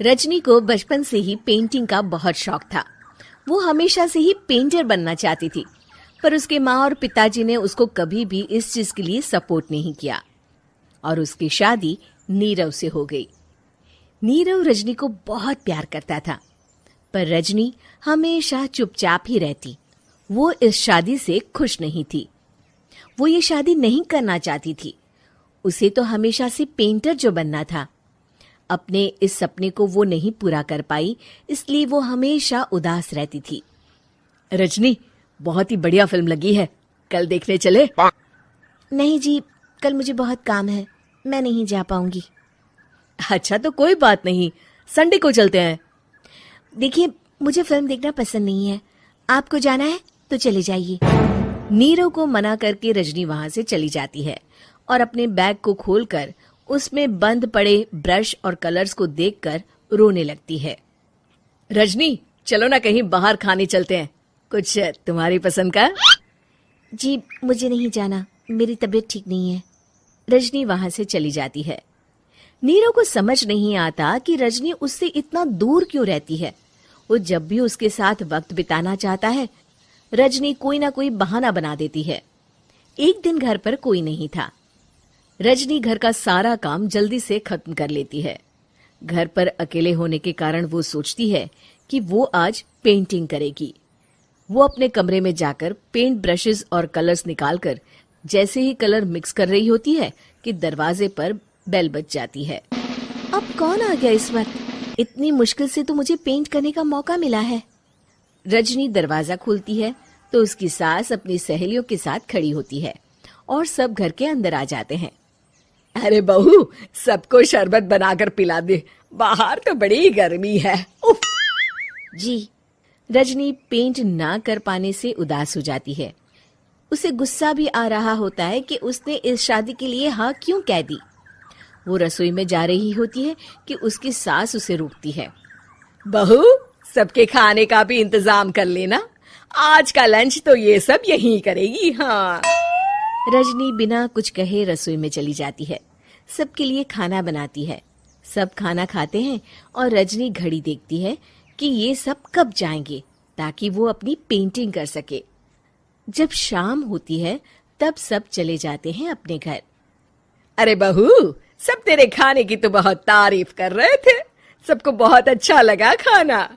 रजनी को बचपन से ही पेंटिंग का बहुत शौक था। वो हमेशा से ही पेंटर बनना चाहती थी, पर उसके माँ और पिताजी ने उसको कभी भी इस चीज के लिए सपोर्ट नहीं किया और उसकी शादी नीरव से हो गई। नीरव रजनी को बहुत प्यार करता था, पर रजनी हमेशा चुपचाप ही रहती। वो इस शादी से खुश नहीं थी। वो ये शादी नहीं करना चाहती थी। उसे तो हमेशा से पेंटर जो बनना था। अपने इस सपने को वो नहीं पूरा कर पाई, इसलिए वो हमेशा उदास रहती थी। रजनी, बहुत ही बढ़िया फिल्म लगी है, कल देखने चले? नहीं जी, कल मुझे बहुत काम है, मैं नहीं जा पाऊंगी। अच्छा तो कोई बात नहीं, संडे को चलते हैं। देखिए, मुझे फिल्म देखना पसंद नहीं है। आपको जाना है तो चले जाइए। नीरव को मना करके रजनी वहां से चली जाती है और अपने बैग को खोलकर उसमें बंद पड़े ब्रश और कलर्स को देखकर रोने लगती है। रजनी, चलो ना कहीं बाहर खाने चलते हैं, कुछ तुम्हारी पसंद का। जी, मुझे नहीं जाना, मेरी तबीयत ठीक नहीं है। रजनी वहां से चली जाती है। नीरव को समझ नहीं आता कि रजनी उससे इतना दूर क्यों रहती है। वो जब भी उसके साथ वक्त बिताना चाहता है, रजनी कोई ना कोई बहाना बना देती है। एक दिन घर पर कोई नहीं था। रजनी घर का सारा काम जल्दी से खत्म कर लेती है। घर पर अकेले होने के कारण वो सोचती है कि वो आज पेंटिंग करेगी। वो अपने कमरे में जाकर पेंट ब्रशेस और कलर्स निकालकर जैसे ही कलर मिक्स कर रही होती है कि दरवाजे पर बेल बज जाती है। अब कौन आ गया इस वक्त? इतनी मुश्किल से तो मुझे पेंट करने का मौका मिला है। रजनी दरवाजा खोलती है तो उसकी सास अपनी सहेलियों के साथ खड़ी होती है और सब घर के अंदर आ जाते हैं। अरे बहू, सबको शरबत बनाकर पिला दे, बाहर तो बड़ी गर्मी है। उफ। जी। रजनी पेंट ना कर पाने से उदास हो जाती है। उसे गुस्सा भी आ रहा होता है कि उसने इस शादी के लिए हाँ क्यों कह दी। वो रसोई में जा रही होती है कि उसकी सास उसे रोकती है। बहू, सबके खाने का भी इंतजाम कर लेना, आज का लंच तो ये सब यहीं करेगी। हाँ। रजनी बिना कुछ कहे रसोई में चली जाती है। सबके लिए खाना बनाती है। सब खाना खाते हैं और रजनी घड़ी देखती है कि ये सब कब जाएंगे ताकि वो अपनी पेंटिंग कर सके। जब शाम होती है तब सब चले जाते हैं अपने घर। अरे बहू, सब तेरे खाने की तो बहुत तारीफ कर रहे थे, सबको बहुत अच्छा लगा खाना।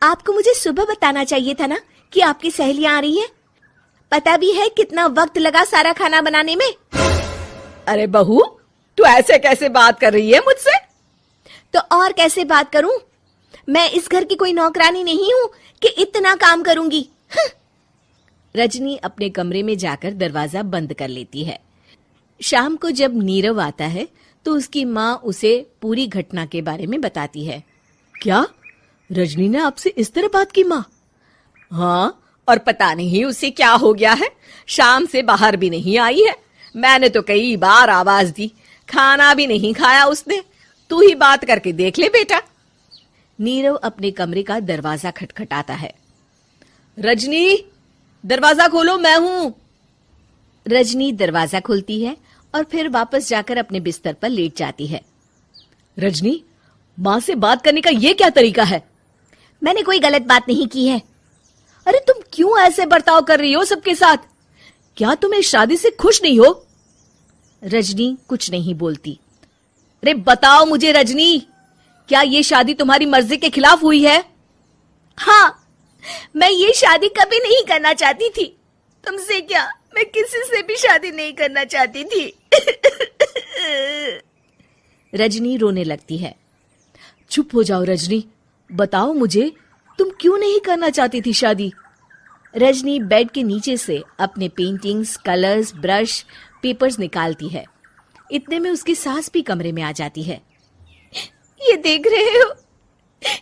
आपको मुझे सुबह बताना चाहिए था ना कि आपकी सहेलियां आ रही हैं। पता भी है कितना वक्त लगा सारा खाना बनाने में। अरे बहू, तू ऐसे कैसे बात कर रही है मुझसे? तो और कैसे बात करूं? मैं इस घर की कोई नौकरानी नहीं हूं कि इतना काम करूंगी। रजनी अपने कमरे में जाकर दरवाजा बंद कर लेती है। शाम को जब नीरव आता है तो उसकी माँ उसे पूरी घटना के बारे में बताती है। क्या रजनी ने आपसे इस तरह बात की माँ? हाँ, और पता नहीं उसे क्या हो गया है, शाम से बाहर भी नहीं आई है। मैंने तो कई बार आवाज दी, खाना भी नहीं खाया उसने। तू ही बात करके देख ले बेटा। नीरव अपने कमरे का दरवाजा खटखटाता है। रजनी, दरवाजा खोलो, मैं हूं। रजनी दरवाजा खोलती है और फिर वापस जाकर अपने बिस्तर पर लेट जाती है। रजनी, माँ से बात करने का ये क्या तरीका है? मैंने कोई गलत बात नहीं की है। अरे तुम क्यों ऐसे बर्ताव कर रही हो सबके साथ? क्या तुम इस शादी से खुश नहीं हो? रजनी कुछ नहीं बोलती। अरे बताओ मुझे रजनी, क्या ये शादी तुम्हारी मर्जी के खिलाफ हुई है? हाँ, मैं ये शादी कभी नहीं करना चाहती थी। तुमसे क्या, मैं किसी से भी शादी नहीं करना चाहती थी। रजनी रोने लगती है। चुप हो जाओ रजनी, बताओ मुझे, तुम क्यों नहीं करना चाहती थी शादी? रजनी बेड के नीचे से अपने पेंटिंग्स, कलर्स, ब्रश, पेपर्स निकालती है। इतने में उसकी सास भी कमरे में आ जाती है। ये देख रहे हो,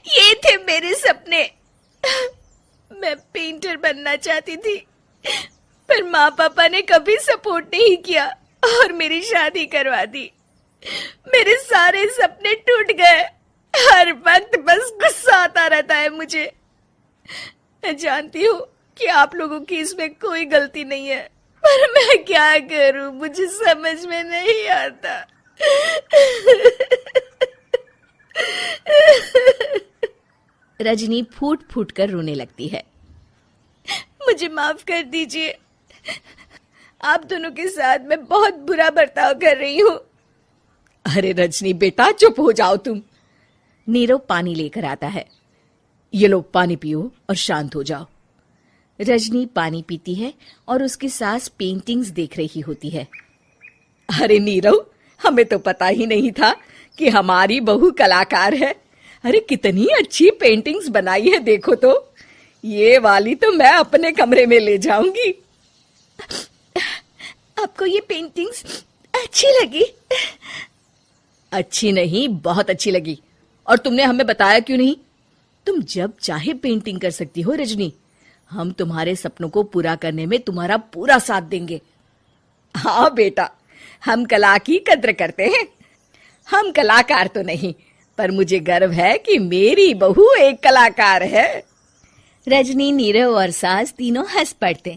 ये थे मेरे सपने। मैं पेंटर बनना चाहती थी, पर माँ पापा ने कभी सपोर्ट नहीं किया और मेरी शादी करवा दी। मेरे सारे सपने टूट गए। हर वक्त बस गुस्सा आता रहता है मुझे। मैं जानती हूँ कि आप लोगों की इसमें कोई गलती नहीं है, पर मैं क्या करूं, मुझे समझ में नहीं आता। रजनी फूट फूट कर रोने लगती है। मुझे माफ कर दीजिए, आप दोनों के साथ मैं बहुत बुरा बर्ताव कर रही हूँ। अरे रजनी बेटा चुप हो जाओ तुम। नीरव पानी लेकर आता है। ये लो पानी पियो और शांत हो जाओ। रजनी पानी पीती है और उसकी सास पेंटिंग्स देख रही होती है। अरे नीरव, हमें तो पता ही नहीं था कि हमारी बहू कलाकार है। अरे कितनी अच्छी पेंटिंग्स बनाई है, देखो तो। ये वाली तो मैं अपने कमरे में ले जाऊंगी। आपको ये पेंटिंग्स अच्छी लगी? अच्छी नहीं, बहुत अच्छी लगी। और तुमने हमें बताया क्यों नहीं? तुम जब चाहे पेंटिंग कर सकती हो रजनी। हम तुम्हारे सपनों को पूरा करने में तुम्हारा पूरा साथ देंगे। हाँ बेटा, हम कला की कद्र करते हैं। हम कलाकार तो नहीं, पर मुझे गर्व है कि मेरी बहू एक कलाकार है। रजनी, नीरव और सास तीनों हंस पड़ते।